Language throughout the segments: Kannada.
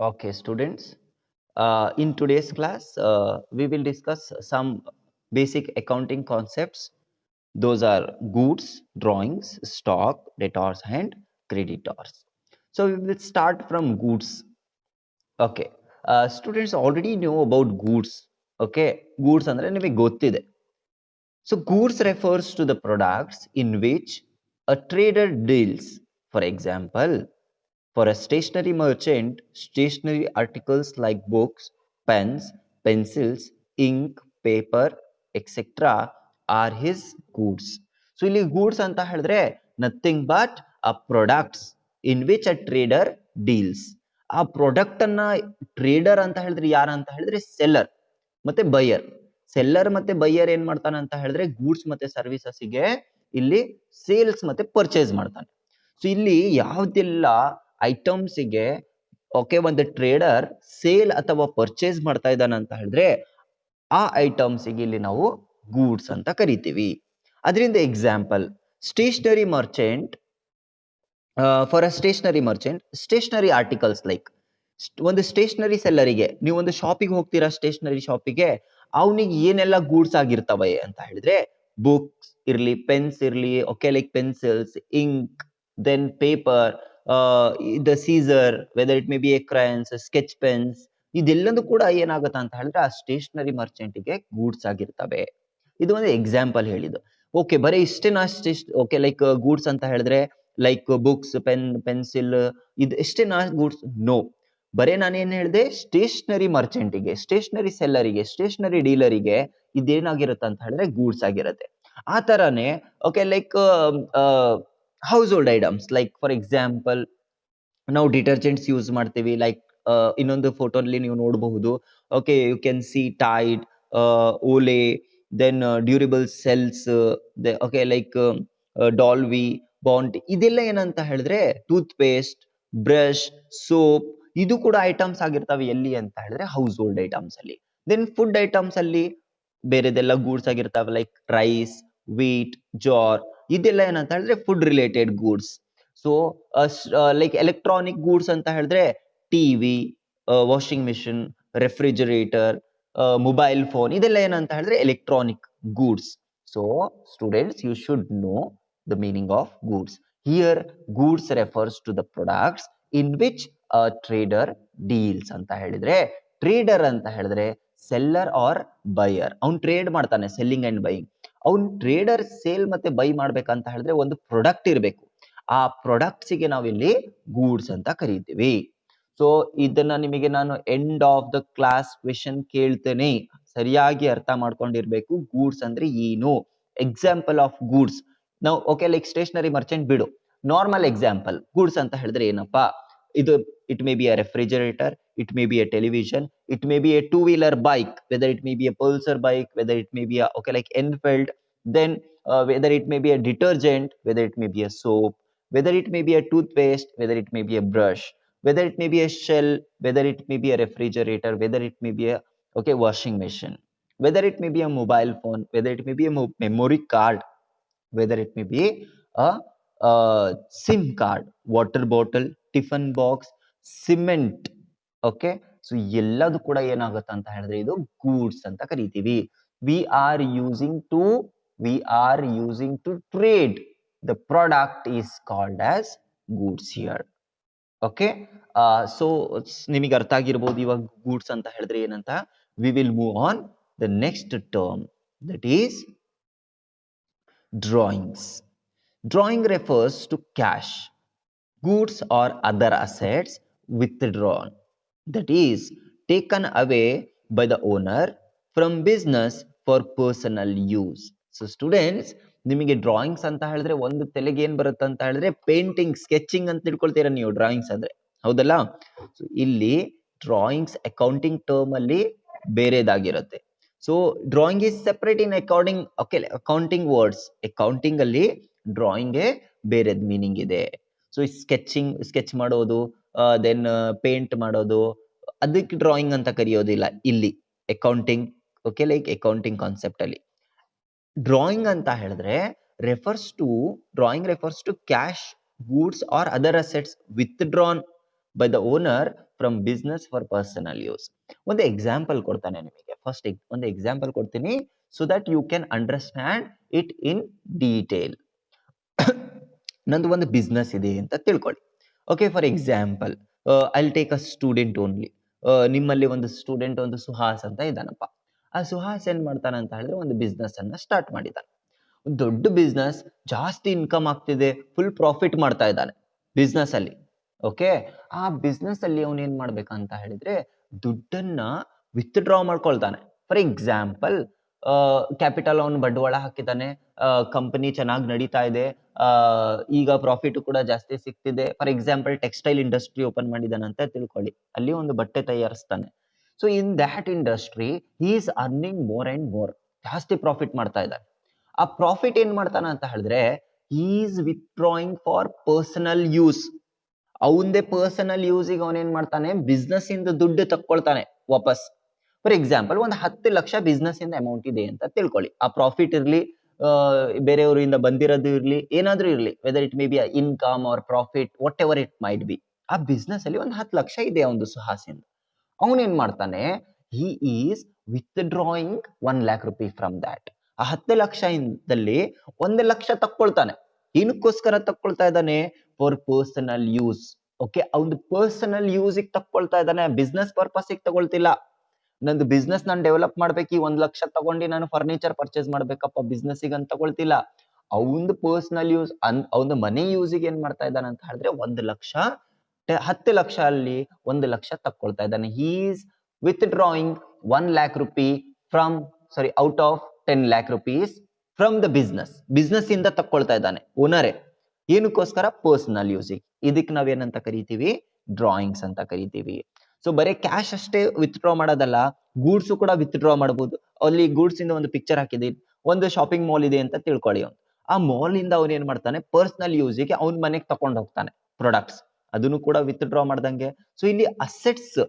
Okay, students. In today's class, we will discuss some basic accounting concepts. Those are goods, drawings, stock, debtors, and creditors. So we will start from goods. Okay. Students already know about goods. Okay. Goods ಅಂದ್ರೆ ನಿಮಗೆ ಗೊತ್ತಿದೆ. So goods refers to the products in which a trader deals. For example, for a stationery merchant, stationery articles like books, pens, pencils, ink, paper, etc. are his goods. So ಇಲ್ಲಿ goods ಅಂತ ಹೇಳಿದ್ರೆ nothing but a products in which a trader deals. ಆ ಪ್ರಾಡಕ್ಟ್ ಅನ್ನ ಟ್ರೇಡರ್ ಅಂತ ಹೇಳಿದ್ರೆ ಯಾರು ಅಂತ ಹೇಳಿದ್ರೆ ಸೆಲ್ಲರ್ ಮತ್ತೆ ಬೈಯರ್. ಸೆಲ್ಲರ್ ಮತ್ತೆ ಬೈಯರ್ ಏನ್ ಮಾಡ್ತಾನೆ ಅಂತ ಹೇಳಿದ್ರೆ ಗೂಡ್ಸ್ ಮತ್ತೆ ಸರ್ವಿಸಸ್ ಗೆ ಇಲ್ಲಿ ಸೇಲ್ಸ್ ಮತ್ತೆ ಪರ್ಚೇಸ್ ಮಾಡ್ತಾನೆ. ಸೊ ಇಲ್ಲಿ ಯಾವ್ದೆಲ್ಲ ಐಟಮ್ಸ್ ಗೆ ಓಕೆ ಒಂದು ಟ್ರೇಡರ್ ಸೇಲ್ ಅಥವಾ ಪರ್ಚೇಸ್ ಮಾಡ್ತಾ ಇದ್ದಾನೆ ಅಂತ ಹೇಳಿದ್ರೆ ಆ ಐಟಮ್ಸ್ ಗೆ ಇಲ್ಲಿ ನಾವು ಗೂಡ್ಸ್ ಅಂತ ಕರಿತೀವಿ. ಅದರಿಂದ example stationery merchant. For a stationery merchant stationery articles like ಒಂದು ಸ್ಟೇಷನರಿ ಸೆಲ್ಲರಿಗೆ ನೀವು ಒಂದು ಶಾಪಿಗೆ ಹೋಗ್ತೀರಾ, ಸ್ಟೇಷನರಿ ಶಾಪಿಗೆ ಅವನಿಗೆ ಏನೆಲ್ಲ ಗೂಡ್ಸ್ ಆಗಿರ್ತವೆ ಅಂತ ಹೇಳಿದ್ರೆ ಬುಕ್ಸ್ ಇರ್ಲಿ, ಪೆನ್ಸ್ ಇರ್ಲಿ, okay like pencils, ink, then paper, the scissor, whether it may be a crayons, sketch pens, ಇದೆಲ್ಲದೂ ಕೂಡ ಏನಾಗುತ್ತೆ ಅಂತ ಹೇಳಿದ್ರೆ ಆ ಸ್ಟೇಷನರಿ ಮರ್ಚೆಂಟ್ಗೆ ಗೂಡ್ಸ್ ಆಗಿರ್ತವೆ. ಇದು ಒಂದು ಎಕ್ಸಾಂಪಲ್ ಹೇಳಿದ್ದು. ಓಕೆ, ಬರೀ ಇಷ್ಟೇನಾ? ಓಕೆ ಲೈಕ್ ಗೂಡ್ಸ್ ಅಂತ ಹೇಳಿದ್ರೆ ಲೈಕ್ ಬುಕ್ಸ್, ಪೆನ್, ಪೆನ್ಸಿಲ್, ಇದು ಎಷ್ಟೇನಾ ಗೂಡ್ಸ್? ನೋ. ಬರೇ ನಾನೇನ್ ಹೇಳಿದೆ, ಸ್ಟೇಷನರಿ ಮರ್ಚೆಂಟಿಗೆ, ಸ್ಟೇಷನರಿ ಸೆಲ್ಲರಿಗೆ, ಸ್ಟೇಷನರಿ ಡೀಲರಿಗೆ ಇದೇನಾಗಿರುತ್ತೆ ಅಂತ ಹೇಳಿದ್ರೆ ಗೂಡ್ಸ್ ಆಗಿರುತ್ತೆ. ಆ ತರಾನೇ okay like household items like for example ನಾವು ಡಿಟರ್ಜೆಂಟ್ಸ್ ಯೂಸ್ ಮಾಡ್ತೀವಿ. ಲೈಕ್ ಇನ್ನೊಂದು ಫೋಟೋಲ್ಲಿ ನೀವು ನೋಡಬಹುದು. Okay, you can see Tide, ಓಲೆ, then durable cells, okay like ಡಾಲ್ವಿ, ಬಾಂಡ್, ಇದೆಲ್ಲ ಏನಂತ ಹೇಳಿದ್ರೆ ಟೂತ್ ಪೇಸ್ಟ್, ಬ್ರಷ್, ಸೋಪ್, ಇದು ಕೂಡ ಐಟಮ್ಸ್ ಆಗಿರ್ತವೆ. ಎಲ್ಲಿ ಅಂತ ಹೇಳಿದ್ರೆ ಹೌಸ್ ಹೋಲ್ಡ್ ಐಟಮ್ಸ್ ಅಲ್ಲಿ. ದೆನ್ ಫುಡ್ ಐಟಮ್ಸ್ ಅಲ್ಲಿ ಬೇರೆದೆಲ್ಲ ಗೂಡ್ಸ್ ಆಗಿರ್ತವೆ ಲೈಕ್ ರೈಸ್, ವೀಟ್, ಜಾರ್, ಇದೆಲ್ಲ ಏನಂತ ಹೇಳಿದ್ರೆ food related goods. So like electronic goods ಅಂತ ಹೇಳಿದ್ರೆ TV, washing machine, refrigerator, mobile phone, ಇದೆಲ್ಲ ಏನಂತ ಹೇಳಿದ್ರೆ electronic goods. So students, you should know the meaning of goods. Here goods refers to the products in which a trader deals ಅಂತ ಹೇಳಿದ್ರೆ, ಟ್ರೇಡರ್ ಅಂತ ಹೇಳಿದ್ರೆ ಸೆಲ್ಲರ್ ಆರ್ ಬೈಯರ್. ಅವ್ನು ಟ್ರೇಡ್ ಮಾಡ್ತಾನೆ, ಸೆಲ್ಲಿಂಗ್ ಅಂಡ್ ಬೈಯಿಂಗ್. ಅವ್ನು ಟ್ರೇಡರ್ ಸೇಲ್ ಮತ್ತೆ ಬೈ ಮಾಡ್ಬೇಕಂತ ಹೇಳಿದ್ರೆ ಒಂದು ಪ್ರಾಡಕ್ಟ್ ಇರಬೇಕು. ಆ ಪ್ರಾಡಕ್ಟ್ಸ್ ಗೆ ನಾವಿಲ್ಲಿ ಗೂಡ್ಸ್ ಅಂತ ಕರಿತೀವಿ. ಸೊ ಇದನ್ನ ನಿಮಗೆ ನಾನು end of the class question ಕೇಳ್ತೇನೆ, ಸರಿಯಾಗಿ ಅರ್ಥ ಮಾಡ್ಕೊಂಡಿರ್ಬೇಕು. ಗೂಡ್ಸ್ ಅಂದ್ರೆ ಏನು, ಎಕ್ಸಾಂಪಲ್ ಆಫ್ ಗೂಡ್ಸ್ ನಾವು ಓಕೆ ಲೈಕ್ ಸ್ಟೇಷನರಿ ಮರ್ಚೆಂಟ್ ಬಿಡು, ನಾರ್ಮಲ್ ಎಕ್ಸಾಂಪಲ್ ಗೂಡ್ಸ್ ಅಂತ ಹೇಳಿದ್ರೆ ಏನಪ್ಪಾ ಇದು? It may be a refrigerator, it may be a television, it may be a two-wheeler bike, whether it may be a Pulsar bike, whether it may be a okay like Enfield, then whether it may be a detergent, whether it may be a soap, whether it may be a toothpaste, whether it may be a brush, whether it may be a shell, whether it may be a refrigerator, whether it may be a okay washing machine, whether it may be a mobile phone, whether it may be a memory card, whether it may be a SIM card, water bottle, tiffin box, cement. Okay, so ಎಲ್ಲದು ಕೂಡ ಏನಾಗುತ್ತೆ ಅಂತ ಹೇಳಿದ್ರೆ ಇದು ಗೂಡ್ಸ್ ಅಂತ ಕರಿತೀವಿ. We are using to trade the product is called as goods here. Okay, so ನಿಮಗೆ ಅರ್ಥ ಆಗಿರ್ಬೋದು ಇವಾಗ ಗೂಡ್ಸ್ ಅಂತ ಹೇಳಿದ್ರೆ ಏನಂತ. We will move on the next term, that is drawings. Drawing refers to cash, goods or other assets withdrawn, that is taken away by the owner from business for personal use. So students, ನಿಮಗೆ ಡ್ರಾಯಿಂಗ್ಸ್ ಅಂತ ಹೇಳಿದ್ರೆ ಒಂದು ತಲೆಗೆ ಏನ್ ಬರುತ್ತೆ ಅಂತ ಹೇಳಿದ್ರೆ ಪೇಂಟಿಂಗ್, ಸ್ಕೆಚಿಂಗ್ ಅಂತ ತಿಳ್ಕೊಳ್ತೀರಾ ನೀವು ಡ್ರಾಯಿಂಗ್ಸ್ ಅಂದ್ರೆ, ಹೌದಲ್ಲ? ಸೊ ಇಲ್ಲಿ ಡ್ರಾಯಿಂಗ್ಸ್ ಅಕೌಂಟಿಂಗ್ ಟರ್ಮ್ ಅಲ್ಲಿ ಬೇರೆದಾಗಿರುತ್ತೆ. So drawing is separate in accounting. Okay, accounting words, accounting ಅಲ್ಲಿ ಡ್ರಾಯಿಂಗ್ ಬೇರೆದ್ ಮೀನಿಂಗ್ ಇದೆ. ಸೊ ಸ್ಕೆಚ್ ಮಾಡೋದು, ದೆನ್ ಪೇಂಟ್ ಮಾಡೋದು, ಅದಕ್ಕೆ ಡ್ರಾಯಿಂಗ್ ಅಂತ ಕರೆಯೋದಿಲ್ಲ ಇಲ್ಲಿ accounting. Okay like accounting concept ಅಲ್ಲಿ ಡ್ರಾಯಿಂಗ್ ಅಂತ ಹೇಳಿದ್ರೆ drawing refers to cash, goods or other assets withdrawn by the owner from business for personal use. ಒಂದು ಎಕ್ಸಾಂಪಲ್ ಕೊಡ್ತಾನೆ ನಿಮಗೆ. ಫಸ್ಟ್ ಒಂದು ಎಕ್ಸಾಂಪಲ್ ಕೊಡ್ತೀನಿ so that you can understand it in detail. ನಂದು ಒಂದು ಬಿಸ್ನೆಸ್ ಇದೆ ಅಂತ ತಿಳ್ಕೊಳ್ಳಿ. Okay, for example I will take a student only. ನಿಮ್ಮಲ್ಲಿ ಒಂದು ಸ್ಟೂಡೆಂಟ್ ಒಂದು ಸುಹಾಸ್ ಅಂತ ಇದ್ದಾನಪ್ಪ. ಆ ಸುಹಾಸ್ ಏನ್ ಮಾಡ್ತಾನೆ ಅಂತ ಹೇಳಿದ್ರೆ ಒಂದು ಬಿಸ್ನೆಸ್ ಅನ್ನ ಸ್ಟಾರ್ಟ್ ಮಾಡಿದ್ದಾನೆ. ಒಂದು ದೊಡ್ಡ ಬಿಸ್ನೆಸ್, ಜಾಸ್ತಿ ಇನ್ಕಮ್ ಆಗ್ತಿದೆ, ಫುಲ್ ಪ್ರಾಫಿಟ್ ಮಾಡ್ತಾ ಇದ್ದಾನೆ ಬಿಸ್ನೆಸ್ ಅಲ್ಲಿ. ಓಕೆ, ಆ ಬಿಸ್ನೆಸ್ ಅಲ್ಲಿ ಅವನು ಏನ್ ಮಾಡ್ಬೇಕಂತ ಹೇಳಿದ್ರೆ ದುಡ್ಡನ್ನ ವಿತ್ಡ್ರಾ ಮಾಡ್ಕೊಳ್ತಾನೆ. ಫಾರ್ ಎಕ್ಸಾಂಪಲ್ ಕ್ಯಾಪಿಟಲ್ ಅವನು ಬಂಡವಾಳ ಹಾಕಿದ್ದಾನೆ, ಕಂಪನಿ ಚೆನ್ನಾಗಿ ನಡೀತಾ ಇದೆ, ಈಗ ಪ್ರಾಫಿಟ್ ಕೂಡ ಜಾಸ್ತಿ ಸಿಗ್ತಿದೆ. For example textile industry open ಮಾಡಿದಾನೆ ಅಂತ ತಿಳ್ಕೊಳ್ಳಿ, ಅಲ್ಲಿ ಒಂದು ಬಟ್ಟೆ ತಯಾರಿಸ್ತಾನೆ. So in that industry he is earning more and more, ಜಾಸ್ತಿ ಪ್ರಾಫಿಟ್ ಮಾಡ್ತಾ ಇದ್ದಾನೆ. ಆ ಪ್ರಾಫಿಟ್ ಏನ್ ಮಾಡ್ತಾನೆ ಅಂತ ಹೇಳಿದ್ರೆ he is withdrawing for personal use. ಅವಂದೇ ಪರ್ಸನಲ್ ಯೂಸಿಗೆ ಅವನೇನ್ ಮಾಡ್ತಾನೆ, ಬಿಸ್ನೆಸ್ ಇಂದ ದುಡ್ಡು ತಕ್ಕೊಳ್ತಾನೆ ವಾಪಸ್. ಫಾರ್ ಎಕ್ಸಾಂಪಲ್ ಒಂದು 10 ಲಕ್ಷ ಬಿಸ್ನೆಸ್ ಇಂದ ಅಮೌಂಟ್ ಇದೆ ಅಂತ ತಿಳ್ಕೊಳ್ಳಿ. ಆ ಪ್ರಾಫಿಟ್ ಇರ್ಲಿ, ಬೇರೆಯವರಿಂದ ಬಂದಿರೋದು ಇರ್ಲಿ, ಏನಾದ್ರೂ ಇರ್ಲಿ, whether it may be income or profit, whatever it might be, ಆ ಬಿಸ್ನೆಸ್ ಅಲ್ಲಿ ಒಂದು 10 ಲಕ್ಷ ಇದೆ ಒಂದು ಸುಹಾಸಿಂದ. ಅವನೇನ್ ಮಾಡ್ತಾನೆ, he is withdrawing 1 lakh rupee from that. ಆ 10 ಲಕ್ಷ ಇಂದಲ್ಲಿ 1 ಲಕ್ಷ ತಕ್ಕೊಳ್ತಾನೆ. ಏನಕ್ಕೋಸ್ಕರ ತಕ್ಕೊಳ್ತಾ ಇದ್ದಾನೆ, ಫಾರ್ ಪರ್ಸನಲ್ ಯೂಸ್. ಓಕೆ, ಅವ್ನು ಪರ್ಸನಲ್ ಯೂಸಿಗೆ ತಕ್ಕೊಳ್ತಾ ಇದ್ದಾನೆ, ಬಿಸ್ನೆಸ್ ಪರ್ಪಸ್ಗೆ ತಗೊಳ್ತಿಲ್ಲ. ನಂದು ಬಿಸ್ನೆಸ್ ನಾನು ಡೆವಲಪ್ ಮಾಡ್ಬೇಕು, ಈ 1 ಲಕ್ಷ ತಗೊಂಡು ನಾನು ಫರ್ನಿಚರ್ ಪರ್ಚೇಸ್ ಮಾಡ್ಬೇಕಪ್ಪ ಬಿಸ್ನೆಸ್ಸಿಗೆ ಅಂತ ತಗೊಳ್ತಿಲ್ಲ. ಅವನು ಪರ್ಸನಲ್ ಯೂಸ್, ಅವನ ಮನಿ ಯೂಸಿಗೆ ಏನ್ ಮಾಡ್ತಾ ಇದ್ದಾನೆ ಅಂತ ಹೇಳಿದ್ರೆ 1 ಲಕ್ಷ, 10 ಲಕ್ಷ ಅಲ್ಲಿ 1 ಲಕ್ಷ ತಕ್ಕೊಳ್ತಾ ಇದ್ದಾನೆ. ಹಿ is withdrawing 1 lakh rupee from out of 10 lakh rupees from the business ಇಂದ ತಕ್ಕೊಳ್ತಾ ಇದ್ದಾನೆ ಓನರೇ. ಏನಕ್ಕೋಸ್ಕರ, ಪರ್ಸನಲ್ ಯೂಸಿಗೆ. ಇದಕ್ಕೆ ನಾವೇನಂತ ಕರಿತೀವಿ, ಡ್ರಾಯಿಂಗ್ಸ್ ಅಂತ ಕರಿತೀವಿ. ಸೊ ಬರೀ ಕ್ಯಾಶ್ ಅಷ್ಟೇ ವಿತ್ಡ್ರಾ ಮಾಡೋದಲ್ಲ, ಗೂಡ್ಸ್ ಕೂಡ ವಿತ್ಡ್ರಾ ಮಾಡಬಹುದು. ಅಲ್ಲಿ ಗೂಡ್ಸ್ ಇಂದ ಒಂದು ಪಿಕ್ಚರ್ ಹಾಕಿದೀನಿ, ಒಂದು ಶಾಪಿಂಗ್ ಮಾಲ್ ಇದೆ ಅಂತ ತಿಳ್ಕೊಳ್ಳಿ. ಅವ್ನು ಆ ಮಾಲ್ ಇಂದ ಅವನ್ ಏನ್ ಮಾಡ್ತಾನೆ, ಪರ್ಸನಲ್ ಯೂಸಿಗೆ ಅವ್ನ ಮನೆಗೆ ತಕೊಂಡು ಹೋಗ್ತಾನೆ ಪ್ರಾಡಕ್ಟ್ಸ್, ಅದನ್ನು ಕೂಡ ವಿತ್ಡ್ರಾ ಮಾಡ್ದಂಗೆ. ಸೊ ಇಲ್ಲಿ assets,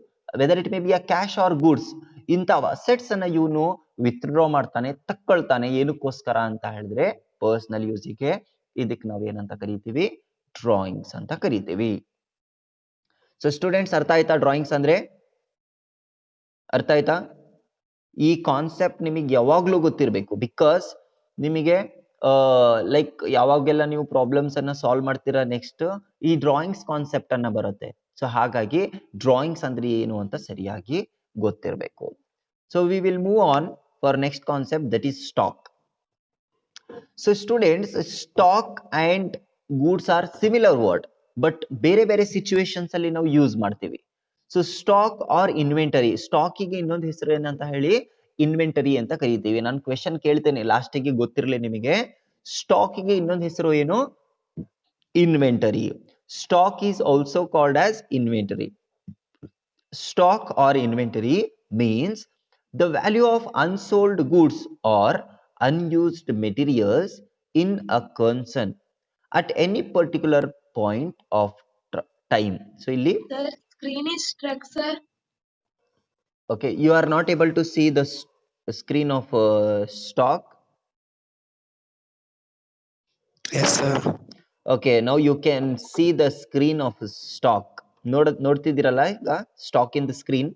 whether it may be a cash or goods, ಇಂಥವ ಅಸೆಟ್ಸ್ ಅನ್ನ ಇವನು ವಿತ್ಡ್ರಾ ಮಾಡ್ತಾನೆ, ತಕ್ಕೊಳ್ತಾನೆ. ಏನಕ್ಕೋಸ್ಕರ ಅಂತ ಹೇಳಿದ್ರೆ ಪರ್ಸನಲ್ ಯೂಸಿಗೆ. ಇದಕ್ಕೆ ನಾವ್ ಏನಂತ ಕರಿತೀವಿ, ಡ್ರಾಯಿಂಗ್ಸ್ ಅಂತ ಕರಿತೀವಿ. ಸೊ ಸ್ಟೂಡೆಂಟ್ಸ್, ಅರ್ಥ ಆಯ್ತಾ ಡ್ರಾಯಿಂಗ್ಸ್ ಅಂದ್ರೆ? ಅರ್ಥ ಆಯ್ತಾ? ಈ ಕಾನ್ಸೆಪ್ಟ್ ನಿಮಗೆ ಯಾವಾಗ್ಲೂ ಗೊತ್ತಿರಬೇಕು. ಬಿಕಾಸ್ ನಿಮಗೆ ಲೈಕ್ ಯಾವಾಗೆಲ್ಲ ನೀವು ಪ್ರಾಬ್ಲಮ್ಸ್ ಅನ್ನ ಸಾಲ್ವ್ ಮಾಡ್ತೀರಾ, ನೆಕ್ಸ್ಟ್ ಈ ಡ್ರಾಯಿಂಗ್ಸ್ ಕಾನ್ಸೆಪ್ಟ್ ಅನ್ನ ಬರುತ್ತೆ. ಸೊ ಹಾಗಾಗಿ ಡ್ರಾಯಿಂಗ್ಸ್ ಅಂದ್ರೆ ಏನು ಅಂತ ಸರಿಯಾಗಿ ಗೊತ್ತಿರಬೇಕು. So we will move on for next concept, that is stock. So students, stock and goods R similar word, but ಬೇರೆ ಬೇರೆ ಸಿಚುವೇಶನ್ಸ್ ಅಲ್ಲಿ ನಾವು ಯೂಸ್ ಮಾಡ್ತೀವಿ. ಸೊ ಸ್ಟಾಕ್ ಆರ್ ಇನ್ವೆಂಟರಿ, ಸ್ಟಾಕಿಗೆ ಇನ್ನೊಂದು ಹೆಸರು ಏನಂತ ಹೇಳಿ, ಇನ್ವೆಂಟರಿ ಅಂತ ಕರಿತೀವಿ. ನಾನು ಕ್ವೆಶನ್ ಕೇಳ್ತೇನೆ ಲಾಸ್ಟಿಗೆ, ಗೊತ್ತಿರಲಿ ನಿಮಗೆ. ಸ್ಟಾಕಿಗೆ ಇನ್ನೊಂದು ಹೆಸರು ಏನು, inventory. Stock is also called as inventory. Stock or inventory means the value of unsold goods or unused materials in a concern at any particular point of time. So illi Sir, screen is stuck, sir. Okay, you are not able to see the screen of stock. Yes, sir. Okay, now you can see the screen of stock. ನೋಡ್ತಿದ್ದೀರಲ್ಲ ಈಗ stock in the screen?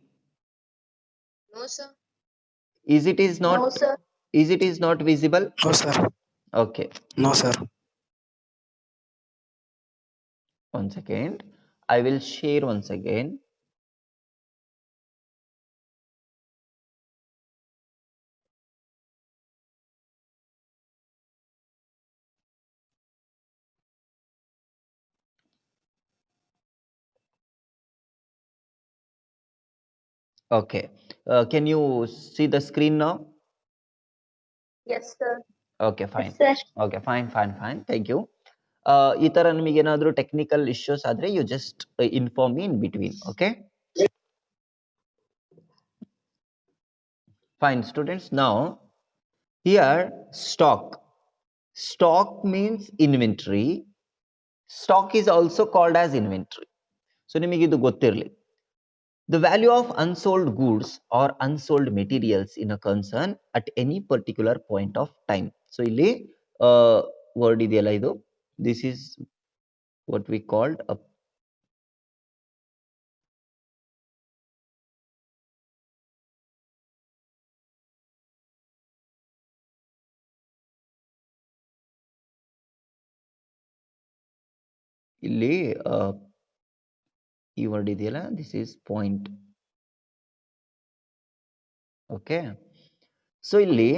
No, sir. Is it is not? No, sir. Is it is not visible? No, sir. Okay. No, sir. One second. I will share once again. Okay. Can you see the screen now? Yes, sir. Okay, fine. Yes, sir. Okay, fine. Thank you. ಈ ತರ ನಿಮಗೆ ಏನಾದರೂ ಟೆಕ್ನಿಕಲ್ ಇಶ್ಯೂಸ್ ಆದ್ರೆ you just inform me in between. Okay, fine students. Now here stock means inventory. Stock is also called as inventory. So ನಿಮಗೆ ಇದು ಗೊತ್ತಿರಲಿ. The value of unsold goods or unsold materials in a concern at any particular point of time. So ಇಲ್ಲಿ word ಇದೆಯಲ್ಲ ಇದು, this is what we called a ಇಲ್ಲಿ ಈ ವರ್ಡ್ ಇದೆಯಲ್ಲ, this is point. Okay, so ಇಲ್ಲಿ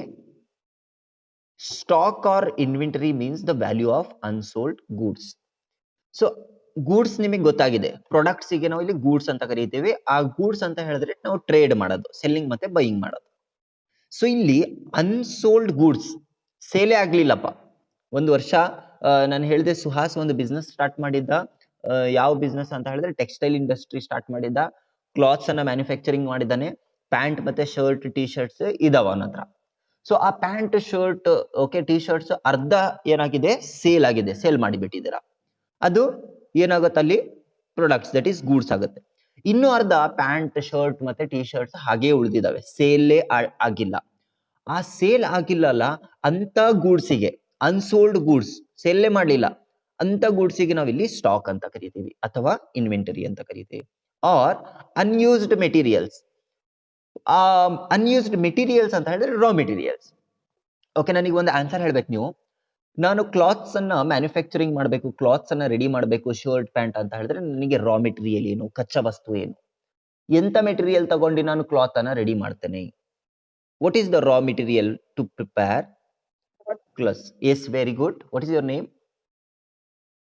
stock or inventory means the value of unsold goods. So goods ನಿಮಗೆ ಗೊತ್ತಾಗಿದೆ, ಪ್ರಾಡಕ್ಟ್ಸ್ ಗೆ ನಾವು ಇಲ್ಲಿ ಗೂಡ್ಸ್ ಅಂತ ಕರೀತೀವಿ. ಆ ಗೂಡ್ಸ್ ಅಂತ ಹೇಳಿದ್ರೆ ನಾವು ಟ್ರೇಡ್ ಮಾಡೋದು, ಸೆಲ್ಲಿಂಗ್ ಮತ್ತೆ ಬೈಯಿಂಗ್ ಮಾಡೋದು. ಸೊ ಇಲ್ಲಿ ಅನ್ಸೋಲ್ಡ್ ಗೂಡ್ಸ್ ಸೇಲೇ ಆಗ್ಲಿಲ್ಲಪ್ಪ. ಒಂದು ವರ್ಷ ನಾನು ಹೇಳಿದೆ, ಸುಹಾಸ್ ಒಂದು ಬಿಸ್ನೆಸ್ ಸ್ಟಾರ್ಟ್ ಮಾಡಿದ್ದ. ಯಾವ ಬಿಸ್ನೆಸ್ ಅಂತ ಹೇಳಿದ್ರೆ ಟೆಕ್ಸ್ಟೈಲ್ ಇಂಡಸ್ಟ್ರಿ ಸ್ಟಾರ್ಟ್ ಮಾಡಿದ್ದ. ಕ್ಲಾತ್ಸ್ ಅನ್ನ ಮ್ಯಾನುಫ್ಯಾಕ್ಚರಿಂಗ್ ಮಾಡಿದ್ದಾನೆ. ಪ್ಯಾಂಟ್ ಮತ್ತೆ ಶರ್ಟ್, ಟಿ ಶರ್ಟ್ಸ್ ಇದಾವ ಅವನ ಹತ್ರ. ಸೊ ಆ pant, shirt, okay, T shirts ಅರ್ಧ ಏನಾಗಿದೆ, ಸೇಲ್ ಆಗಿದೆ, ಸೇಲ್ ಮಾಡಿಬಿಟ್ಟಿದ್ದೀರಾ. ಅದು ಏನಾಗುತ್ತೆ ಅಲ್ಲಿ, ಪ್ರಾಡಕ್ಟ್ಸ್, ದಟ್ ಈಸ್ ಗೂಡ್ಸ್ ಆಗುತ್ತೆ. ಇನ್ನು ಅರ್ಧ ಪ್ಯಾಂಟ್, ಶರ್ಟ್ ಮತ್ತೆ ಟಿ ಶರ್ಟ್ಸ್ ಹಾಗೆ ಉಳಿದಿದ್ದಾವೆ, ಸೇಲೇ ಆಗಿಲ್ಲ. ಆ ಸೇಲ್ ಆಗಿಲ್ಲಲ್ಲ ಅಂತ ಗೂಡ್ಸಿಗೆ, ಅನ್ಸೋಲ್ಡ್ ಗೂಡ್ಸ್, ಸೇಲೇ ಮಾಡಲಿಲ್ಲ ಅಂತ ಗೂಡ್ಸಿಗೆ ನಾವಿಲ್ಲಿ ಸ್ಟಾಕ್ ಅಂತ ಕರಿತೀವಿ ಅಥವಾ ಇನ್ವೆಂಟರಿ ಅಂತ ಕರಿತೀವಿ. Or unused materials. Unused materials ಅಂತ ಹೇಳಿದ್ರೆ ರಾ ಮೆಟೀರಿಯಲ್ಸ್. ಓಕೆ, ನನಗೆ ಒಂದು ಆನ್ಸರ್ ಹೇಳ್ಬೇಕು ನೀವು. ನಾನು ಕ್ಲಾತ್ಸ್ ಅನ್ನ ಮ್ಯಾನುಫ್ಯಾಕ್ಚರಿಂಗ್ ಮಾಡಬೇಕು, ಕ್ಲಾತ್ಸ್ ಅನ್ನ ರೆಡಿ ಮಾಡಬೇಕು, ಶರ್ಟ್ ಪ್ಯಾಂಟ್ ಅಂತ ಹೇಳಿದ್ರೆ ನನಗೆ ರಾ ಮೆಟೀರಿಯಲ್ ಏನು, ಕಚ್ಚಾ ವಸ್ತು ಏನು, ಎಂತ ಮೆಟೀರಿಯಲ್ ತಗೊಂಡು ನಾನು ಕ್ಲಾತ್ ಅನ್ನ ರೆಡಿ ಮಾಡ್ತೇನೆ? What is the raw material to prepare clothes? Yes, very good. What is your name?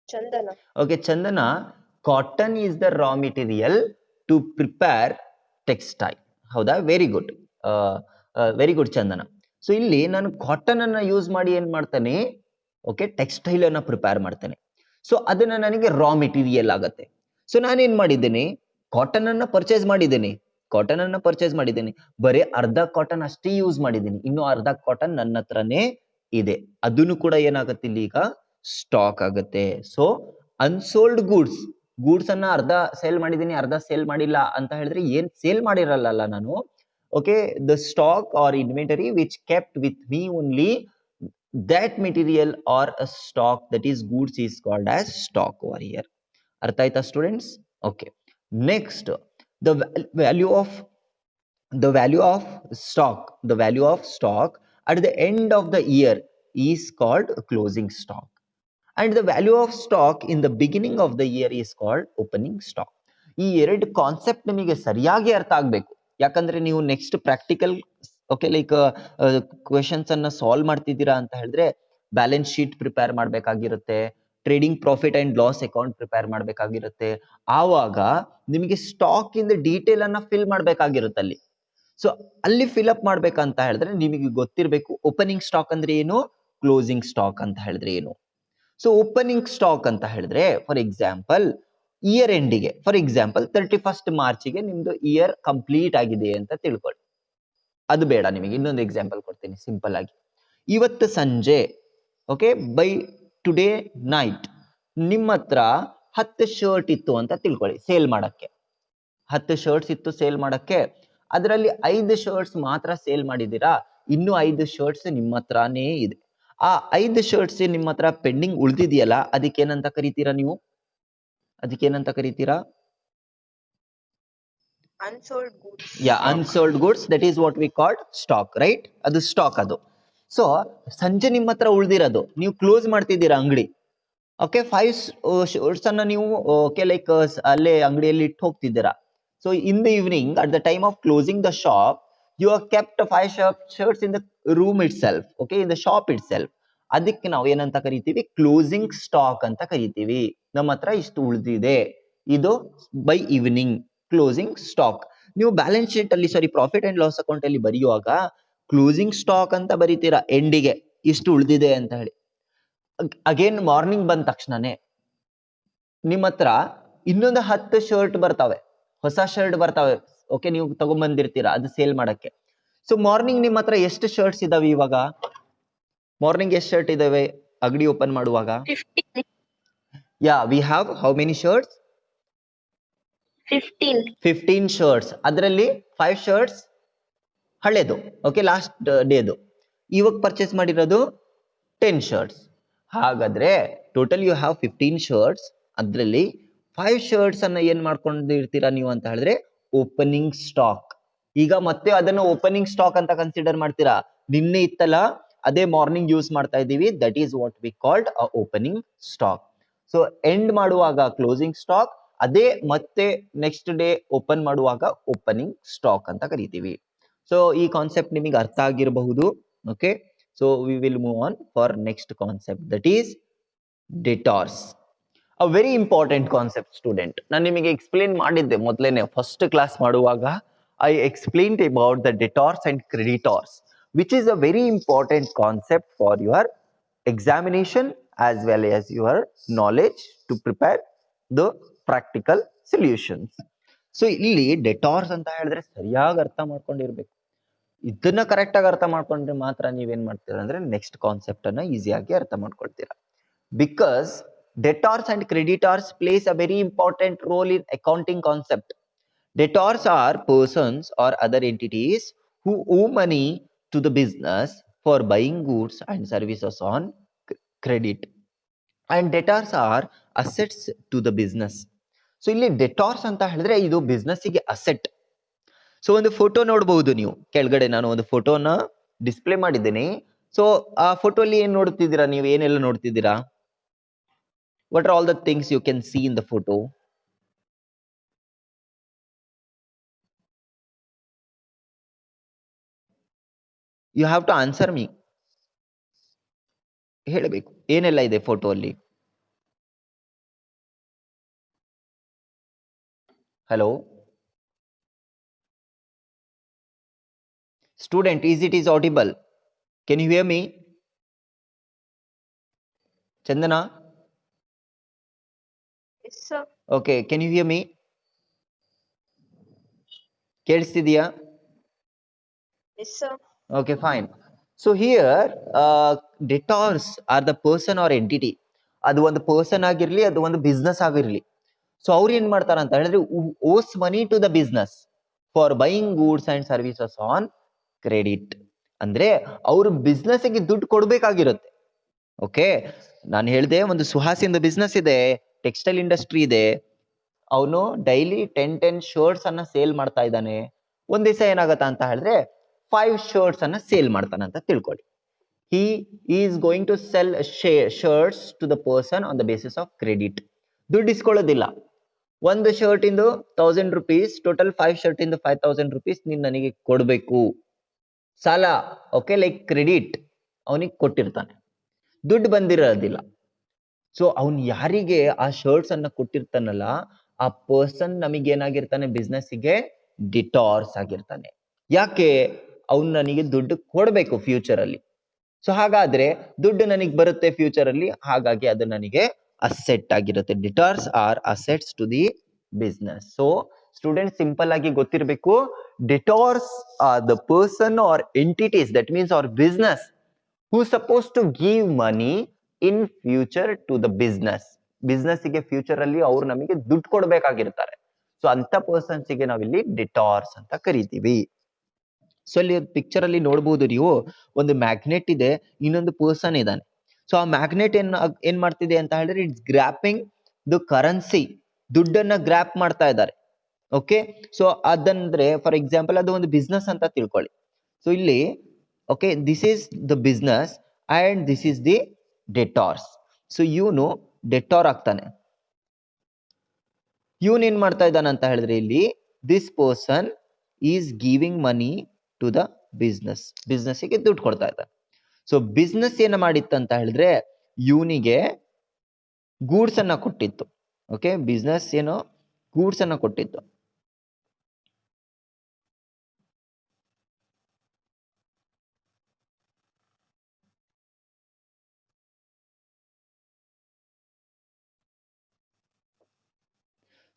Chandana. Okay, Chandana, cotton is the raw material to prepare textile. ಹೌದಾ? ವೆರಿ ಗುಡ್, ವೆರಿ ಗುಡ್ ಚಂದನ. ಸೊ ಇಲ್ಲಿ ನಾನು ಕಾಟನ್ ಅನ್ನ ಯೂಸ್ ಮಾಡಿ ಏನ್ ಮಾಡ್ತೇನೆ, ಓಕೆ, ಟೆಕ್ಸ್ಟೈಲ್ ಅನ್ನ ಪ್ರಿಪೇರ್ ಮಾಡ್ತೇನೆ. ಸೊ ಅದನ್ನ ನನಗೆ ರಾ ಮೆಟೀರಿಯಲ್ ಆಗತ್ತೆ. ಸೊ ನಾನೇನ್ ಮಾಡಿದ್ದೇನೆ, ಕಾಟನ್ ಅನ್ನ ಪರ್ಚೇಸ್ ಮಾಡಿದ್ದೇನೆ. ಬರೀ ಅರ್ಧ ಕಾಟನ್ ಅಷ್ಟೇ ಯೂಸ್ ಮಾಡಿದ್ದೀನಿ, ಇನ್ನು ಅರ್ಧ ಕಾಟನ್ ನನ್ನ ಹತ್ರನೇ ಇದೆ. ಅದನ್ನು ಕೂಡ ಏನಾಗತ್ತೆ ಇಲ್ಲಿ ಈಗ ಸ್ಟಾಕ್ ಆಗುತ್ತೆ. ಸೊ ಅನ್ಸೋಲ್ಡ್ ಗೂಡ್ಸ್ ಅನ್ನ ಅರ್ಧ ಸೇಲ್ ಮಾಡಿದ್ದೀನಿ, ಅರ್ಧ ಸೇಲ್ ಮಾಡಿಲ್ಲ ಅಂತ ಹೇಳಿದ್ರೆ ಏನ್ ಸೇಲ್ ಮಾಡಿರಲ್ಲ ನಾನು. Okay, the stock or inventory which kept with me only, that material are a stock, that is goods is called as stock over here. ಅರ್ಥ ಆಯ್ತಾ students? Okay, next the value of stock at the end of the year is called closing stock, and the value of stock in the beginning of the year is called opening stock. ಈ ಎರಡು ಕಾನ್ಸೆಪ್ಟ್ ನಿಮಗೆ ಸರಿಯಾಗಿ ಅರ್ಥ ಆಗ್ಬೇಕು, ಯಾಕಂದ್ರೆ ನೀವು next practical, okay, like questions ಅನ್ನ ಸಾಲ್ವ್ ಮಾಡ್ತಿದ್ದೀರಾ ಅಂತ ಹೇಳಿದ್ರೆ ಬ್ಯಾಲೆನ್ಸ್ ಶೀಟ್ ಪ್ರಿಪೇರ್ ಮಾಡ್ಬೇಕಾಗಿರುತ್ತೆ, trading profit and loss account prepare ಮಾಡ್ಬೇಕಾಗಿರುತ್ತೆ. ಆವಾಗ ನಿಮಗೆ ಸ್ಟಾಕ್ ಇಂದ ಡೀಟೇಲ್ ಅನ್ನ ಫಿಲ್ ಮಾಡ್ಬೇಕಾಗಿರುತ್ತೆ ಅಲ್ಲಿ. ಸೊ ಅಲ್ಲಿ ಫಿಲ್ ಅಪ್ ಮಾಡ್ಬೇಕಂತ ಹೇಳಿದ್ರೆ ನಿಮಗೆ ಗೊತ್ತಿರಬೇಕು ಓಪನಿಂಗ್ ಸ್ಟಾಕ್ ಅಂದ್ರೆ ಏನು, ಕ್ಲೋಸಿಂಗ್ ಸ್ಟಾಕ್ ಅಂತ ಹೇಳಿದ್ರೆ ಏನು. ಸೊ ಓಪನಿಂಗ್ ಸ್ಟಾಕ್ ಅಂತ ಹೇಳಿದ್ರೆ ಫಾರ್ ಎಕ್ಸಾಂಪಲ್ ಇಯರ್ ಎಂಡಿಗೆ, ಫಾರ್ ಎಕ್ಸಾಂಪಲ್ 31st ಮಾರ್ಚ್ಗೆ ನಿಮ್ದು ಇಯರ್ ಕಂಪ್ಲೀಟ್ ಆಗಿದೆ ಅಂತ ತಿಳ್ಕೊಳ್ಳಿ. ಅದು ಬೇಡ, ನಿಮಗೆ ಇನ್ನೊಂದು ಎಕ್ಸಾಂಪಲ್ ಕೊಡ್ತೀನಿ ಸಿಂಪಲ್ ಆಗಿ. ಇವತ್ತು ಸಂಜೆ, ಓಕೆ, ಬೈ ಟುಡೇ ನೈಟ್ ನಿಮ್ಮ ಹತ್ರ 10 ಶರ್ಟ್ ಇತ್ತು ಅಂತ ತಿಳ್ಕೊಳ್ಳಿ, ಸೇಲ್ ಮಾಡಕ್ಕೆ 10 ಶರ್ಟ್ಸ್ ಇತ್ತು ಸೇಲ್ ಮಾಡಕ್ಕೆ. ಅದರಲ್ಲಿ 5 ಶರ್ಟ್ಸ್ ಮಾತ್ರ ಸೇಲ್ ಮಾಡಿದ್ದೀರಾ, ಇನ್ನು 5 ಶರ್ಟ್ಸ್ ನಿಮ್ಮ ಹತ್ರನೇ ಇದೆ. ಆ 5 ಶರ್ಟ್ಸ್ ನಿಮ್ಮ ಹತ್ರ ಪೆಂಡಿಂಗ್ ಉಳಿದಿದೆಯಲ್ಲ, ಅದಕ್ಕೇನಂತ ಕರಿತೀರಾ ನೀವು? ಅದಕ್ಕೇನಂತ ಕರಿತೀರಾ? Unsold goods. Yeah, unsold goods, that is what we called stock, right? ಅದು ಸ್ಟಾಕ್ ಅದು. ಸೊ ಸಂಜೆ ನಿಮ್ಮ ಹತ್ರ ಉಳಿದಿರೋದು, ನೀವು ಕ್ಲೋಸ್ ಮಾಡ್ತಿದ್ದೀರಾ ಅಂಗಡಿ. ಓಕೆ, 5 ಶರ್ಟ್ಸ್ ಅನ್ನ ನೀವು, ಓಕೆ, ಲೈಕ್ ಅಲ್ಲೇ ಅಂಗಡಿಯಲ್ಲಿ ಇಟ್ಟು ಹೋಗ್ತಿದ್ದೀರಾ. So in the evening, at the time of closing the shop, you have kept 5 shirts in the room itself, okay, in the shop itself. ಅದಕ್ಕೆ ನಾವು ಏನಂತ ಕರಿತೀವಿ? ಕ್ಲೋಸಿಂಗ್ ಸ್ಟಾಕ್ ಅಂತ ಕರಿತೀವಿ. ನಮ್ಮ ಹತ್ರ ಇಷ್ಟು ಉಳಿದಿದೆ, ಇದು ಬೈ ಈವ್ನಿಂಗ್ ಕ್ಲೋಸಿಂಗ್ ಸ್ಟಾಕ್. ನೀವು ಬ್ಯಾಲೆನ್ಸ್ ಶೀಟ್ ಅಲ್ಲಿ, ಸಾರಿ, ಪ್ರಾಫಿಟ್ ಅಂಡ್ ಲಾಸ್ ಅಕೌಂಟ್ ಅಲ್ಲಿ ಬರೆಯುವಾಗ ಕ್ಲೋಸಿಂಗ್ ಸ್ಟಾಕ್ ಅಂತ ಬರೀತೀರಾ ಎಂಡಿಗೆ, ಇಷ್ಟು ಉಳಿದಿದೆ ಅಂತ ಹೇಳಿ. ಅಗೇನ್ ಮಾರ್ನಿಂಗ್ ಬಂದ ತಕ್ಷಣನೇ ನಿಮ್ಮ ಹತ್ರ ಇನ್ನೊಂದು 10 ಶರ್ಟ್ ಬರ್ತಾವೆ, ಹೊಸ ಶರ್ಟ್ ಬರ್ತಾವೆ, ಓಕೆ, ನೀವು ತಗೊಂಡ್ಬಂದಿರ್ತೀರಾ ಅದು ಸೇಲ್ ಮಾಡಕ್ಕೆ. ಸೊ ಮಾರ್ನಿಂಗ್ ನಿಮ್ಮ ಹತ್ರ ಎಷ್ಟು ಶರ್ಟ್ಸ್ ಇದಾವೆ? ಇವಾಗ ಮಾರ್ನಿಂಗ್ ಎಷ್ಟು ಶರ್ಟ್ ಇದಾವೆ ಅಂಗಡಿ ಓಪನ್ ಮಾಡುವಾಗ? 15. Yeah, we have how many shirts? 15 shirts. ಅದರಲ್ಲಿ 5 ಶರ್ಟ್ಸ್ ಹಳೆದು, ಓಕೆ, ಲಾಸ್ಟ್ ಡೇದು. ಇವಾಗ ಪರ್ಚೇಸ್ ಮಾಡಿರೋದು 10 ಶರ್ಟ್ಸ್. ಹಾಗಾದ್ರೆ ಟೋಟಲ್ ಯು ಹ್ಯಾವ್ 15 ಶರ್ಟ್ಸ್. ಅದರಲ್ಲಿ 5 ಶರ್ಟ್ಸ್ ಅನ್ನ ಏನ್ ಮಾಡ್ಕೊಂಡಿರ್ತೀರಾ ನೀವು ಅಂತ ಹೇಳಿದ್ರೆ ಓಪನಿಂಗ್ ಸ್ಟಾಕ್. ಈಗ ಮತ್ತೆ ಅದನ್ನ ಓಪನಿಂಗ್ ಸ್ಟಾಕ್ ಅಂತ ಕನ್ಸಿಡರ್ ಮಾಡ್ತೀರಾ. ನಿನ್ನೆ ಇತ್ತಲ್ಲ, ಅದೇ ಮಾರ್ನಿಂಗ್ ಯೂಸ್ ಮಾಡ್ತಾ ಇದ್ದೀವಿ, that is what we called a opening stock. So end ಮಾಡುವಾಗ ಕ್ಲೋಸಿಂಗ್ ಸ್ಟಾಕ್, ಅದೇ ಮತ್ತೆ ನೆಕ್ಸ್ಟ್ ಡೇ ಓಪನ್ ಮಾಡುವಾಗ ಓಪನಿಂಗ್ ಸ್ಟಾಕ್ ಅಂತ ಕರಿತೀವಿ. ಸೊ ಈ ಕಾನ್ಸೆಪ್ಟ್ ನಿಮಗೆ ಅರ್ಥ ಆಗಿರಬಹುದು. Okay, so we will move on for next concept, that is debtors. A very important concept student. ನಾನು ನಿಮಗೆ ಎಕ್ಸ್ಪ್ಲೇನ್ ಮಾಡಿದ್ದೆ ಮೊದಲೇನೆ ಫಸ್ಟ್ ಕ್ಲಾಸ್ ಮಾಡುವಾಗ. I explained about the debtors and creditors, which is a very important concept for your examination as well as your knowledge to prepare the practical solutions. So ಇಲ್ಲಿ ಡೆಟಾರ್ಸ್ ಅಂತ ಹೇಳಿದ್ರೆ ಸರಿಯಾಗಿ ಅರ್ಥ ಮಾಡ್ಕೊಂಡಿರ್ಬೇಕು. ಇದನ್ನ ಕರೆಕ್ಟ್ ಆಗಿ ಅರ್ಥ ಮಾಡ್ಕೊಂಡ್ರೆ ಮಾತ್ರ ನೀವೇನ್ ಮಾಡ್ತೀರಾ ಅಂದ್ರೆ ನೆಕ್ಸ್ಟ್ ಕಾನ್ಸೆಪ್ಟ್ ಅನ್ನ ಈಸಿಯಾಗಿ ಅರ್ಥ ಮಾಡ್ಕೊಳ್ತೀರಾ. Because debtors and creditors place a very important role in accounting concept. Debtors are persons or other entities who owe money to the business for buying goods and services on credit. And debtors are assets to the business. So ಇಲ್ಲಿ ಡೆಟಾರ್ಸ್ ಅಂತ ಹೇಳಿದ್ರೆ ಇದು ಬಿಸ್ನೆಸ್ಸಿಗೆ ಅಸೆಟ್. ಸೊ ಒಂದು ಫೋಟೋ ನೋಡಬಹುದು ನೀವು ಕೆಳಗಡೆ. ನಾನು ಒಂದು ಫೋಟೋನ ಡಿಸ್ಪ್ಲೇ ಮಾಡಿದ್ದೇನೆ. ಸೊ ಆ ಫೋಟೋಲಿ ಏನ್ ನೋಡ್ತಿದ್ದೀರಾ ನೀವು? ಏನೆಲ್ಲ ನೋಡ್ತಿದ್ದೀರಾ? What are all the things you can see in the photo? You have to answer me. ಹೇಳಬೇಕು ಏನೆಲ್ಲ ಇದೆ ಫೋಟೋ ಅಲ್ಲಿ. Hello student, it is audible? Can you hear me? Chandana? Yes, sir. Okay, can you hear me? ಕೇಳಿಸ್ತಿದೆಯಾ? Yes, sir. Okay, fine. So here, debtors are the person or entity. ಅದು ಒಂದು ಪರ್ಸನ್ ಆಗಿರ್ಲಿ, ಅದು ಒಂದು ಬಿಸ್ನೆಸ್ ಆಗಿರ್ಲಿ. ಸೊ ಅವ್ರು ಏನ್ ಮಾಡ್ತಾರ ಅಂತ ಹೇಳಿದ್ರೆ, owes money to the business for buying goods and services on credit. ಅಂದ್ರೆ ಅವ್ರು ಬಿಸ್ನೆಸ್ಗೆ ದುಡ್ಡು ಕೊಡ್ಬೇಕಾಗಿರುತ್ತೆ. ಓಕೆ, ನಾನು ಹೇಳ್ದೆ ಒಂದು ಸುಹಾಸಿಂದ ಬಿಸ್ನೆಸ್ ಇದೆ, ಟೆಕ್ಸ್ಟೈಲ್ ಇಂಡಸ್ಟ್ರಿ ಇದೆ. ಅವನು ಡೈಲಿ 10 ಶರ್ಟ್ಸ್ ಅನ್ನ ಸೇಲ್ ಮಾಡ್ತಾ ಇದ್ದಾನೆ. ಒಂದ್ ದಿವಸ ಏನಾಗತ್ತ ಅಂತ ಹೇಳಿದ್ರೆ 5 ಶರ್ಟ್ಸ್ ಅನ್ನ ಸೇಲ್ ಮಾಡ್ತಾನಂತ ತಿಳ್ಕೊಳ್ಳಿ. he is going to sell shirts to the person on the basis of credit. ದುಡ್ಡು ಇಸ್ಕೊಳ್ಳೋದಿಲ್ಲ. ಒಂದು ಶರ್ಟ್ ಇಂದು 1000 rupees, ಟೋಟಲ್ 5 ಶರ್ಟ್ ಇಂದು 5000 rupees ನೀನ್ ನನಗೆ ಕೊಡ್ಬೇಕು, ಸಾಲ. ಓಕೆ, ಲೈಕ್ ಕ್ರೆಡಿಟ್ ಅವನಿಗೆ ಕೊಟ್ಟಿರ್ತಾನೆ, ದುಡ್ಡು ಬಂದಿರೋದಿಲ್ಲ. ಸೊ ಅವನ್ ಯಾರಿಗೆ ಆ ಶರ್ಟ್ಸ್ ಅನ್ನ ಕೊಟ್ಟಿರ್ತಾನಲ್ಲ, ಆ ಪರ್ಸನ್ ನಮಗೆ ಏನಾಗಿರ್ತಾನೆ, ಬಿಸ್ನೆಸ್ಸಿಗೆ ಡಿಟಾರ್ಸ್ ಆಗಿರ್ತಾನೆ. ಯಾಕೆ? ಅವ್ನು ನನಗೆ ದುಡ್ಡು ಕೊಡ್ಬೇಕು ಫ್ಯೂಚರ್ ಅಲ್ಲಿ. ಸೊ ಹಾಗಾದ್ರೆ ದುಡ್ಡು ನನಗೆ ಬರುತ್ತೆ ಫ್ಯೂಚರ್ ಅಲ್ಲಿ, ಹಾಗಾಗಿ ಅದು ನನಗೆ ಅಸೆಟ್ ಆಗಿರುತ್ತೆ. Debtors are assets to the business. So student simple ಆಗಿ ಗೊತ್ತಿರಬೇಕು, debtors are the person or entities, that means our business, who suppose to give money in future to the business. ಬಿಸ್ನೆಸ್ಸಿಗೆ ಫ್ಯೂಚರ್ ಅಲ್ಲಿ ಅವ್ರು ನಮಗೆ ದುಡ್ಡು ಕೊಡ್ಬೇಕಾಗಿರ್ತಾರೆ. ಸೊ ಅಂತ ಪರ್ಸನ್ಸ್ ಗೆ ನಾವಿಲ್ಲಿ ಡಿಟಾರ್ಸ್ ಅಂತ ಕರಿತೀವಿ. ಸೊ ಅಲ್ಲಿ ಪಿಕ್ಚರ್ ಅಲ್ಲಿ ನೋಡಬಹುದು ನೀವು, ಒಂದು ಮ್ಯಾಗ್ನೆಟ್ ಇದೆ, ಇನ್ನೊಂದು ಪರ್ಸನ್ ಇದ್ದಾನೆ. ಸೊ ಆ ಮ್ಯಾಗ್ನೆಟ್ ಏನ್ ಮಾಡ್ತಿದೆ ಅಂತ ಹೇಳಿದ್ರೆ, ಇಟ್ಸ್ ಗ್ರಾಪಿಂಗ್ ದ ಕರೆನ್ಸಿ, ದುಡ್ಡನ್ನ ಗ್ರಾಪ್ ಮಾಡ್ತಾ ಇದ್ದಾರೆ. ಓಕೆ, ಸೊ ಅದಂದ್ರೆ ಫಾರ್ ಎಕ್ಸಾಂಪಲ್ ಅದು ಒಂದು ಬಿಸ್ನೆಸ್ ಅಂತ ತಿಳ್ಕೊಳ್ಳಿ. ಸೊ ಇಲ್ಲಿ okay, this is the business and this is the debtors. So ಇವನು ಡೆಟಾರ್ ಆಗ್ತಾನೆ. ಇವನ್ ಏನ್ ಮಾಡ್ತಾ ಇದ್ದಾನೆ ಅಂತ ಹೇಳಿದ್ರೆ, ಇಲ್ಲಿ this person is giving money to the business, ಬಿಸ್ನೆಸ್ಸಿಗೆ ದುಡ್ಡು ಕೊಡ್ತಾ ಇದ್ದಾನೆ. ಸೊ ಬಿಸ್ನೆಸ್ ಏನ ಮಾಡಿತ್ತು ಅಂತ ಹೇಳಿದ್ರೆ, ಇವನಿಗೆ ಗೂಡ್ಸ್ ಅನ್ನ ಕೊಟ್ಟಿತ್ತು. ಓಕೆ, ಬಿಸ್ನೆಸ್ ಏನೋ ಗೂಡ್ಸ್ ಅನ್ನ ಕೊಟ್ಟಿತ್ತು.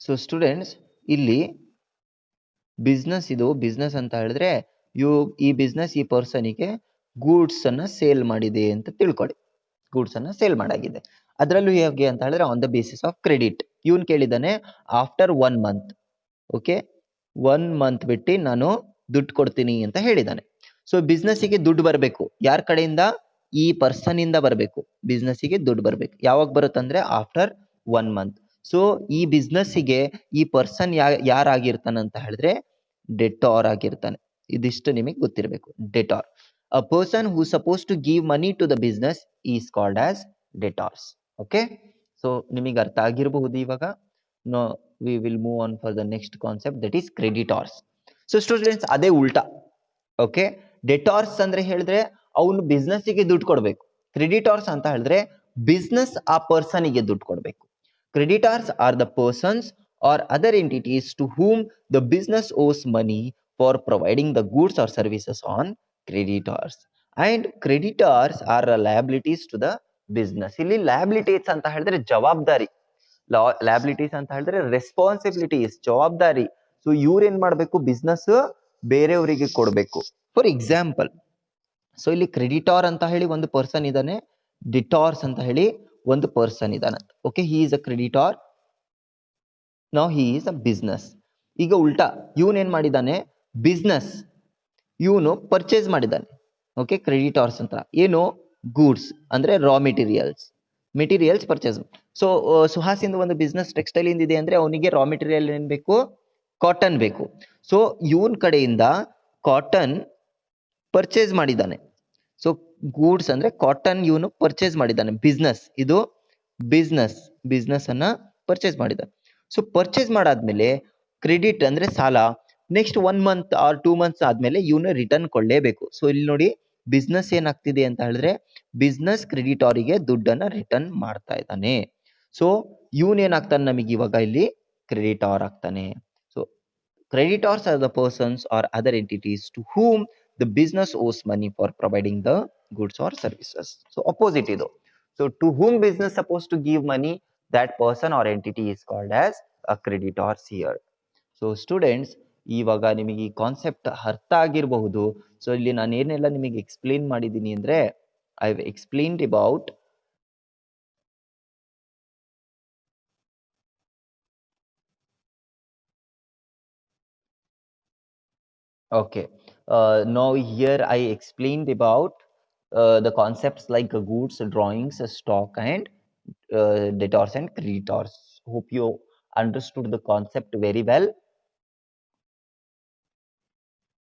ಸೊ ಸ್ಟೂಡೆಂಟ್ಸ್, ಇಲ್ಲಿ ಬಿಸ್ನೆಸ್, ಇದು ಬಿಸ್ನೆಸ್ ಅಂತ ಹೇಳಿದ್ರೆ ಈ ಬಿಸ್ನೆಸ್ ಈ ಪರ್ಸನಿಗೆ ಗೂಡ್ಸ್ ಅನ್ನ ಸೇಲ್ ಮಾಡಿದೆ ಅಂತ ತಿಳ್ಕೊಳ್ಳಿ. ಗೂಡ್ಸ್ ಅನ್ನ ಸೇಲ್ ಮಾಡಾಗಿದೆ. ಅದರಲ್ಲೂ ಹೇಗೆ ಅಂತ ಹೇಳಿದ್ರೆ on the basis of credit. ಇವನ್ ಕೇಳಿದಾನೆ ಆಫ್ಟರ್ 1 month. ಓಕೆ, 1 month ಬಿಟ್ಟು ನಾನು ದುಡ್ಡು ಕೊಡ್ತೀನಿ ಅಂತ ಹೇಳಿದಾನೆ. ಸೊ ಬಿಸ್ನೆಸ್ಸಿಗೆ ದುಡ್ಡು ಬರಬೇಕು. ಯಾರ ಕಡೆಯಿಂದ? ಈ ಪರ್ಸನ್ ಇಂದ ಬರಬೇಕು. ಬಿಸ್ನೆಸ್ಸಿಗೆ ದುಡ್ಡು ಬರಬೇಕು. ಯಾವಾಗ ಬರುತ್ತಂದ್ರೆ ಆಫ್ಟರ್ 1 month. ಸೊ ಈ ಬಿಸ್ನೆಸ್ಸಿಗೆ ಈ ಪರ್ಸನ್ ಯಾರಾಗಿರ್ತಾನೆ ಅಂತ ಹೇಳಿದ್ರೆ ಡೆಟಾರ್ ಆಗಿರ್ತಾನೆ. ಇದಿಷ್ಟು ನಿಮಗೆ ಗೊತ್ತಿರಬೇಕು. Debtor, a person who is supposed to give money to the business is called as debtors. Okay, so ನಿಮಗೆ ಅರ್ಥ ಆಗಿರಬಹುದು ಇವಾಗ. Now we will move on for the next concept, that is creditors. So students ಅದೇ ಉಲ್ಟಾ. ಓಕೆ, ಡೆಟಾರ್ಸ್ ಅಂದ್ರೆ ಹೇಳಿದ್ರೆ ಅವನು ಬಿಸ್ನೆಸ್ಸಿಗೆ ದುಡ್ಡು ಕೊಡಬೇಕು. ಕ್ರೆಡಿಟಾರ್ಸ್ ಅಂತ ಹೇಳಿದ್ರೆ ಬಿಸ್ನೆಸ್ ಆ ಪರ್ಸನಿಗೆ ದುಡ್ಡು ಕೊಡಬೇಕು. Creditors are the persons R other entities to whom the business owes money for providing the goods or services on creditors. And creditors are liabilities to the business. ಇಲ್ಲಿ ಲಯಬಿಲಿಟೀಸ್ ಅಂತ ಹೇಳಿದ್ರೆ ಜವಾಬ್ದಾರಿ, ಲಯಬಿಲಿಟೀಸ್ ಅಂತ ಹೇಳಿದ್ರೆ ರೆಸ್ಪಾನ್ಸಿಬಿಲಿಟೀಸ್, ಜವಾಬ್ದಾರಿ. ಸೊ ಇವ್ರು ಏನ್ ಮಾಡ್ಬೇಕು, ಬಿಸ್ನೆಸ್ ಬೇರೆಯವರಿಗೆ ಕೊಡಬೇಕು. ಫಾರ್ ಎಕ್ಸಾಂಪಲ್, ಸೊ ಇಲ್ಲಿ ಕ್ರೆಡಿಟಾರ್ ಅಂತ ಹೇಳಿ ಒಂದು ಪರ್ಸನ್ ಇದ್ದಾನೆ, ಡಿಟಾರ್ಸ್ ಅಂತ ಹೇಳಿ ಒಂದು ಪರ್ಸನ್ ಇದ್ದಾನೆ. Okay, he is a creditor, now he is a business. ಈಗ ಉಲ್ಟಾ ಇವನ್ ಏನ್ ಮಾಡಿದ್ದಾನೆ, ಬಿಸ್ನೆಸ್ ಇವನು ಪರ್ಚೇಸ್ ಮಾಡಿದ್ದಾನೆ. ಓಕೆ, ಕ್ರೆಡಿಟಾರ್ಸ್ ಅಂತ ಏನು, ಗೂಡ್ಸ್ ಅಂದ್ರೆ ರಾ ಮೆಟೀರಿಯಲ್ಸ್ ಪರ್ಚೇಸ್. ಸೊ ಸುಹಾಸಿಂದ ಒಂದು ಬಿಸ್ನೆಸ್ ಟೆಕ್ಸ್ಟೈಲ್ ಇಂದ ಇದೆ ಅಂದ್ರೆ ಅವನಿಗೆ ರಾ ಮೆಟೀರಿಯಲ್ ಏನ್ ಬೇಕು, ಕಾಟನ್ ಬೇಕು. ಸೊ ಇವನ್ ಕಡೆಯಿಂದ ಕಾಟನ್ ಪರ್ಚೇಸ್ ಮಾಡಿದ್ದಾನೆ. ಸೊ ಗೂಡ್ಸ್ ಅಂದ್ರೆ ಕಾಟನ್ ಇವನು ಪರ್ಚೇಸ್ ಮಾಡಿದ್ದಾನೆ. ಬಿಸ್ನೆಸ್, ಇದು ಬಿಸ್ನೆಸ್ ಅನ್ನ ಪರ್ಚೇಸ್ ಮಾಡಿದ್ದಾನೆ. ಸೊ ಪರ್ಚೇಸ್ ಮಾಡಾದ್ಮೇಲೆ ಕ್ರೆಡಿಟ್ ಅಂದ್ರೆ ಸಾಲ, ನೆಕ್ಸ್ಟ್ 1 ಮಂತ್ ಆರ್ 2 ಮಂತ್ಸ್ ಆದ್ಮೇಲೆ ಇವನು ರಿಟರ್ನ್ ಕೊಡ್ಲೇಬೇಕು. ಸೊ ಇಲ್ಲಿ ನೋಡಿ ಬಿಸ್ನೆಸ್ ಏನಾಗ್ತಿದೆ ಅಂತ ಹೇಳಿದ್ರೆ ಬಿಸ್ನೆಸ್ ಕ್ರೆಡಿಟಾರಿಗೆ ದುಡ್ಡನ್ನ ರಿಟರ್ನ್ ಮಾಡ್ತಾ ಇದ್ದಾನೆ. ಸೊ ಇವನ್ ಏನಾಗ್ತಾನೆ ನಮಗೆ ಇವಾಗ ಇಲ್ಲಿ ಕ್ರೆಡಿಟಾರ್ ಆಗ್ತಾನೆ. So creditors are the persons R other entities to whom the business owes money for providing the goods or services. So opposite idu. So to whom business supposed to give money, that person or entity is called as a creditors here. So students, ಇವಾಗ ನಿಮಗೆ ಈ ಕಾನ್ಸೆಪ್ಟ್ ಅರ್ಥ ಆಗಿರಬಹುದು. ಸೊ ಇಲ್ಲಿ ನಾನು ಏನೆಲ್ಲ ನಿಮಗೆ ಎಕ್ಸ್ಪ್ಲೇನ್ ಮಾಡಿದ್ದೀನಿ ಅಂದ್ರೆ, I have explained about okay. Now here I explained about the concepts like goods, drawings, stock, and debtors and creditors. Hope you understood the concept very well.